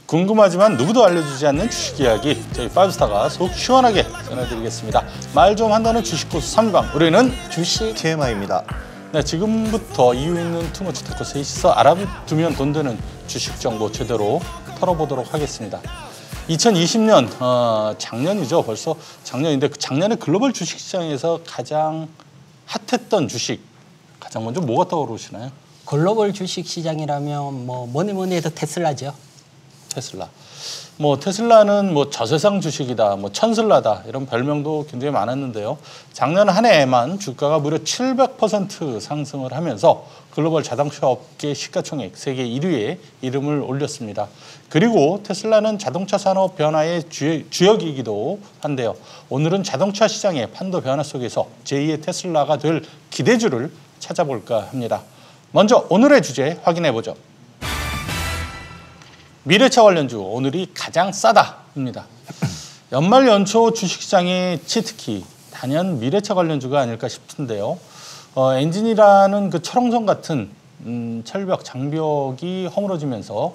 궁금하지만 누구도 알려주지 않는 주식 이야기 저희 파이브스타가 속 시원하게 전해드리겠습니다. 말 좀 한다는 주식 고수 3방 우리는 주식 TMI입니다. 네, 지금부터 이유 있는 투머치 테크 셋이서 알아두면 돈 되는 주식 정보 제대로 털어보도록 하겠습니다. 2020년 작년이죠. 벌써 작년인데 작년에 글로벌 주식시장에서 가장 핫했던 주식 가장 먼저 뭐가 떠오르시나요? 글로벌 주식시장이라면 뭐니 해도 테슬라죠. 테슬라. 테슬라는 저세상 주식이다, 천슬라다 이런 별명도 굉장히 많았는데요. 작년 한 해에만 주가가 무려 700% 상승을 하면서 글로벌 자동차 업계 시가총액 세계 1위에 이름을 올렸습니다. 그리고 테슬라는 자동차 산업 변화의 주역이기도 한데요. 오늘은 자동차 시장의 판도 변화 속에서 제2의 테슬라가 될 기대주를 찾아볼까 합니다. 먼저 오늘의 주제 확인해보죠. 미래차 관련주 오늘이 가장 싸다입니다. 연말 연초 주식시장의 치트키 단연 미래차 관련주가 아닐까 싶은데요. 엔진이라는 그 철옹성 같은 철벽 장벽이 허물어지면서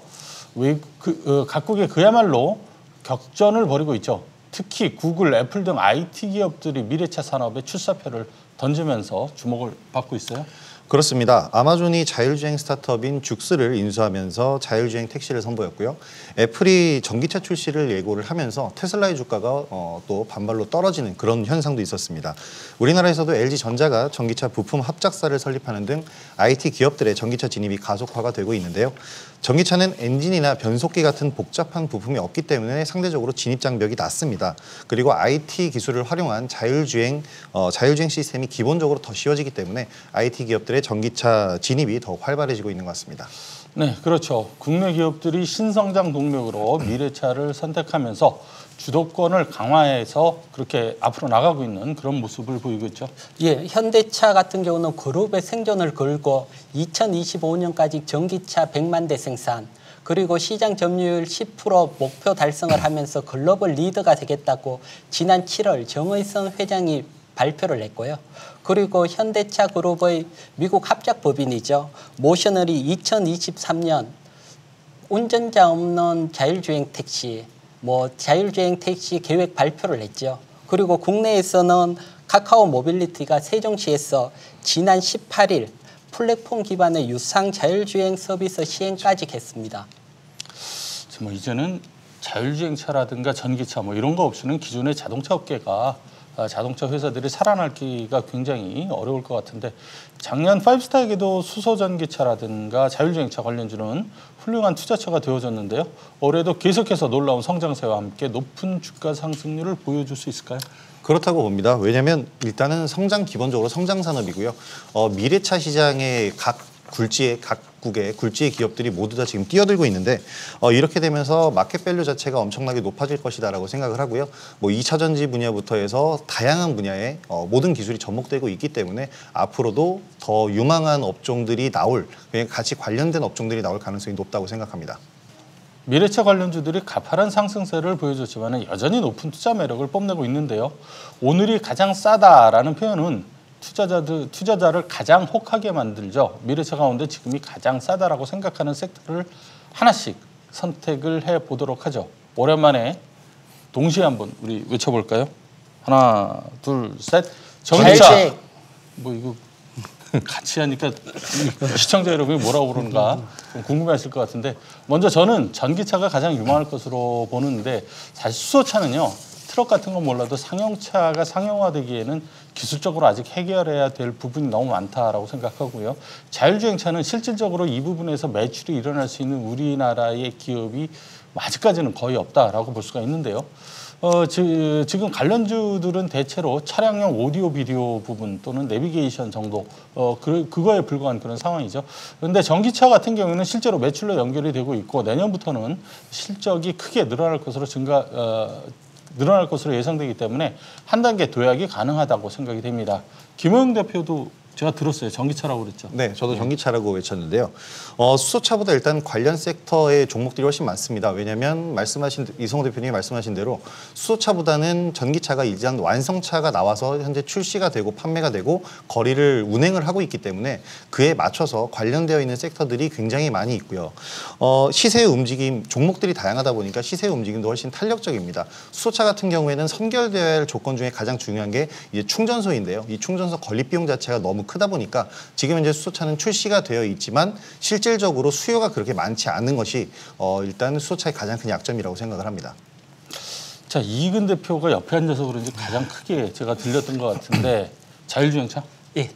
각국의 그야말로 격전을 벌이고 있죠. 특히 구글, 애플 등 IT 기업들이 미래차 산업에 출사표를 던지면서 주목을 받고 있어요. 그렇습니다. 아마존이 자율주행 스타트업인 죽스를 인수하면서 자율주행 택시를 선보였고요. 애플이 전기차 출시를 예고를 하면서 테슬라의 주가가 또 반발로 떨어지는 그런 현상도 있었습니다. 우리나라에서도 LG전자가 전기차 부품 합작사를 설립하는 등 IT 기업들의 전기차 진입이 가속화가 되고 있는데요. 전기차는 엔진이나 변속기 같은 복잡한 부품이 없기 때문에 상대적으로 진입 장벽이 낮습니다. 그리고 IT 기술을 활용한 자율주행 시스템이 기본적으로 더 쉬워지기 때문에 IT 기업들의 전기차 진입이 더 활발해지고 있는 것 같습니다. 네, 그렇죠. 국내 기업들이 신성장 동력으로 미래차를 선택하면서 주도권을 강화해서 그렇게 앞으로 나가고 있는 그런 모습을 보이고 있죠. 예, 현대차 같은 경우는 그룹의 생존을 걸고 2025년까지 전기차 100만 대 생산, 그리고 시장 점유율 10% 목표 달성을 하면서 글로벌 리더가 되겠다고 지난 7월 정의선 회장이 발표를 했고요. 그리고 현대차 그룹의 미국 합작법인이죠. 모셔널이 2023년 운전자 없는 자율주행 택시, 자율주행 택시 계획 발표를 했죠. 그리고 국내에서는 카카오 모빌리티가 세종시에서 지난 18일 플랫폼 기반의 유상 자율주행 서비스 시행까지 했습니다. 이제는 자율주행차라든가 전기차 이런 거 없이는 기존의 자동차 업계가 자동차 회사들이 살아남기가 굉장히 어려울 것 같은데 작년 파이브스타에게도 수소전기차라든가 자율주행차 관련주는 훌륭한 투자처가 되어졌는데요. 올해도 계속해서 놀라운 성장세와 함께 높은 주가 상승률을 보여줄 수 있을까요? 그렇다고 봅니다. 왜냐하면 일단은 기본적으로 성장 산업이고요. 미래차 시장의 각국의 굴지의 기업들이 모두 다 지금 뛰어들고 있는데 이렇게 되면서 마켓밸류 자체가 엄청나게 높아질 것이다라고 생각을 하고요. 2차 전지 분야부터 해서 다양한 분야에 모든 기술이 접목되고 있기 때문에 앞으로도 더 유망한 업종들이 같이 관련된 업종들이 나올 가능성이 높다고 생각합니다. 미래차 관련주들이 가파른 상승세를 보여줬지만 여전히 높은 투자 매력을 뽐내고 있는데요. 오늘이 가장 싸다라는 표현은 투자자를 가장 혹하게 만들죠. 미래차 가운데 지금이 가장 싸다라고 생각하는 섹터를 하나씩 선택을 해보도록 하죠. 오랜만에 동시에 한번 우리 외쳐볼까요? 하나, 둘, 셋. 전기차. 이거 같이 하니까 시청자 여러분이 뭐라고 그러는가 좀 궁금해하실 것 같은데 먼저 저는 전기차가 가장 유망할 것으로 보는데 사실 수소차는요. 트럭 같은 건 몰라도 상용차가 상용화되기에는 기술적으로 아직 해결해야 될 부분이 너무 많다라고 생각하고요. 자율주행차는 실질적으로 이 부분에서 매출이 일어날 수 있는 우리나라의 기업이 아직까지는 거의 없다라고 볼 수가 있는데요. 지금 관련주들은 대체로 차량용 오디오 비디오 부분 또는 내비게이션 정도 그거에 불과한 그런 상황이죠. 그런데 전기차 같은 경우는 실제로 매출로 연결이 되고 있고 내년부터는 실적이 크게 늘어날 것으로 예상되기 때문에 한 단계 도약이 가능하다고 생각이 됩니다. 김호영 대표도 제가 들었어요. 전기차라고 그랬죠. 네, 저도 전기차라고 외쳤는데요. 수소차보다 일단 관련 섹터의 종목들이 훨씬 많습니다. 왜냐하면 이성호 대표님이 말씀하신 대로 수소차보다는 전기차가 일단 완성차가 나와서 현재 출시가 되고 판매가 되고 거리를 운행을 하고 있기 때문에 그에 맞춰서 관련되어 있는 섹터들이 굉장히 많이 있고요. 시세의 움직임, 종목들이 다양하다 보니까 시세의 움직임도 훨씬 탄력적입니다. 수소차 같은 경우에는 선결되어야 할 조건 중에 가장 중요한 게 이제 충전소인데요. 이 충전소 건립 비용 자체가 너무 크다 보니까 지금 현재 수소차는 출시가 되어 있지만 실질적으로 수요가 그렇게 많지 않은 것이 일단 수소차의 가장 큰 약점이라고 생각을 합니다. 자, 이익은 대표가 옆에 앉아서 그런지 가장 크게 제가 들렸던 것 같은데 자율주행차? 예.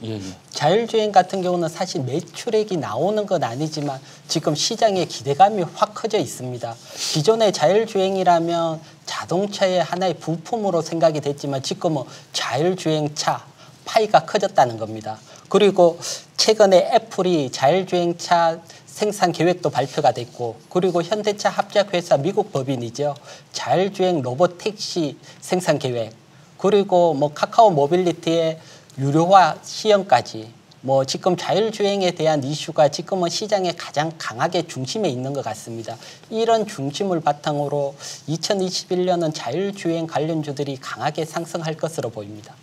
자율주행 같은 경우는 사실 매출액이 나오는 건 아니지만 지금 시장에 기대감이 확 커져 있습니다. 기존의 자율주행이라면 자동차의 하나의 부품으로 생각이 됐지만 지금은 자율주행차 파이가 커졌다는 겁니다. 그리고 최근에 애플이 자율주행차 생산 계획도 발표가 됐고, 그리고 현대차 합작회사 미국 법인이죠. 자율주행 로봇 택시 생산 계획, 그리고 뭐 카카오 모빌리티의 유료화 시행까지, 뭐 지금 자율주행에 대한 이슈가 지금은 시장에 가장 강하게 중심에 있는 것 같습니다. 이런 중심을 바탕으로 2021년은 자율주행 관련주들이 강하게 상승할 것으로 보입니다.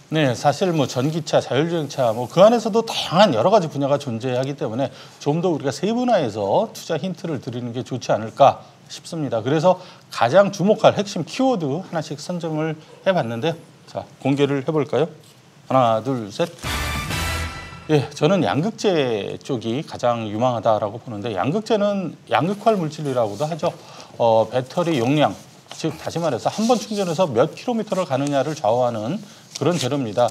네, 사실 뭐 전기차, 자율주행차 뭐 그 안에서도 다양한 여러 가지 분야가 존재하기 때문에 좀 더 우리가 세분화해서 투자 힌트를 드리는 게 좋지 않을까 싶습니다. 그래서 가장 주목할 핵심 키워드 하나씩 선정을 해봤는데요. 자, 공개를 해볼까요? 하나, 둘, 셋. 예, 저는 양극재 쪽이 가장 유망하다라고 보는데, 양극재는 양극활 물질이라고도 하죠. 배터리 용량, 즉 다시 말해서 한 번 충전해서 몇 킬로미터를 가느냐를 좌우하는 그런 재료입니다.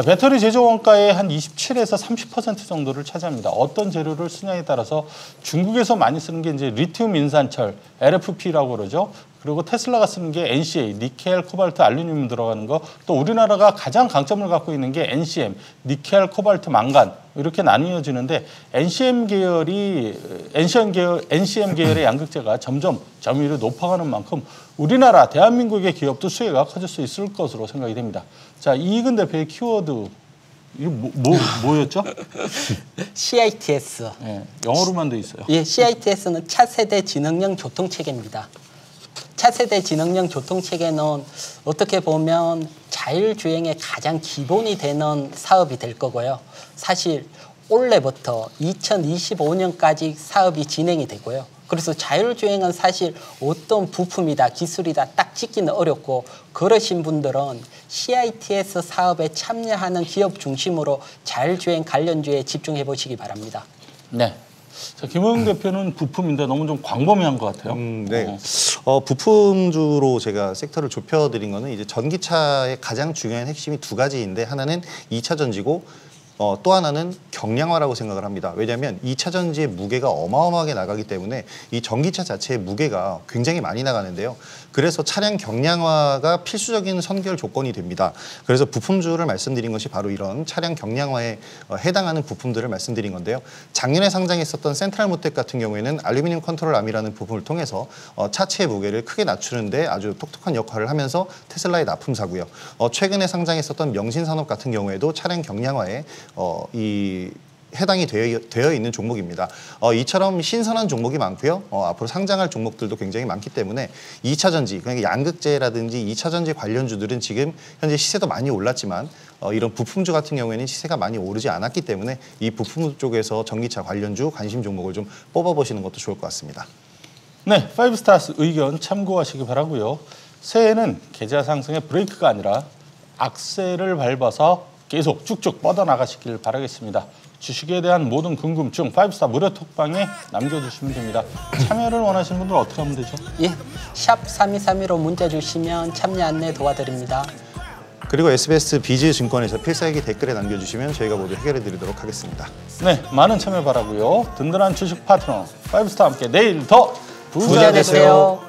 배터리 제조 원가의 한 27에서 30% 정도를 차지합니다. 어떤 재료를 쓰냐에 따라서 중국에서 많이 쓰는 게 이제 리튬 인산철, LFP라고 그러죠. 그리고 테슬라가 쓰는 게 NCA, 니켈, 코발트, 알루미늄 들어가는 거. 또 우리나라가 가장 강점을 갖고 있는 게 NCM, 니켈, 코발트, 망간 이렇게 나뉘어지는데 NCM 계열의 양극재가 점점 점유율이 높아가는 만큼 우리나라 대한민국의 기업도 수혜가 커질 수 있을 것으로 생각이 됩니다. 자, 이익은 대표의 키워드 이거 뭐였죠? CITS. 네, 영어로만 돼 있어요. 예, CITS는 차세대 지능형 교통체계입니다. 차세대 지능형 교통체계는 어떻게 보면 자율주행의 가장 기본이 되는 사업이 될 거고요. 사실 올해부터 2025년까지 사업이 진행이 되고요. 그래서 자율주행은 사실 어떤 부품이다, 기술이다 딱 짓기는 어렵고, 그러신 분들은 CITS 사업에 참여하는 기업 중심으로 자율주행 관련주에 집중해 보시기 바랍니다. 네. 자, 김호영 대표는 부품인데 너무 좀 광범위한 것 같아요. 네. 부품주로 제가 섹터를 좁혀드린 거는 이제 전기차의 가장 중요한 핵심이 두 가지인데, 하나는 2차 전지고 또 하나는 경량화라고 생각을 합니다. 왜냐하면 2차 전지의 무게가 어마어마하게 나가기 때문에 이 전기차 자체의 무게가 굉장히 많이 나가는데요. 그래서 차량 경량화가 필수적인 선결 조건이 됩니다. 그래서 부품주를 말씀드린 것이 바로 이런 차량 경량화에 해당하는 부품들을 말씀드린 건데요. 작년에 상장했었던 센트럴모텍 같은 경우에는 알루미늄 컨트롤암이라는 부품을 통해서 차체의 무게를 크게 낮추는데 아주 똑똑한 역할을 하면서 테슬라의 납품사고요. 최근에 상장했었던 명신산업 같은 경우에도 차량 경량화에 해당이 되어 있는 종목입니다. 이처럼 신선한 종목이 많고요. 앞으로 상장할 종목들도 굉장히 많기 때문에 2차 전지, 그러니까 양극재라든지 2차 전지 관련주들은 지금 현재 시세도 많이 올랐지만 이런 부품주 같은 경우에는 시세가 많이 오르지 않았기 때문에 이 부품 쪽에서 전기차 관련주 관심 종목을 좀 뽑아보시는 것도 좋을 것 같습니다. 네, 파이브스타스 의견 참고하시기 바라고요. 새해에는 계좌 상승의 브레이크가 아니라 악셀을 밟아서 계속 쭉쭉 뻗어나가시길 바라겠습니다. 주식에 대한 모든 궁금증 파이브스타 무료 톡방에 남겨주시면 됩니다. 참여를 원하시는 분들 어떻게 하면 되죠? 예, 샵 3232로 문자 주시면 참여 안내 도와드립니다. 그리고 SBS 비즈증권에서 필살기 댓글에 남겨주시면 저희가 모두 해결해드리도록 하겠습니다. 네, 많은 참여 바라고요. 든든한 주식 파트너 파이브스타와 함께 내일 더 부자 되세요.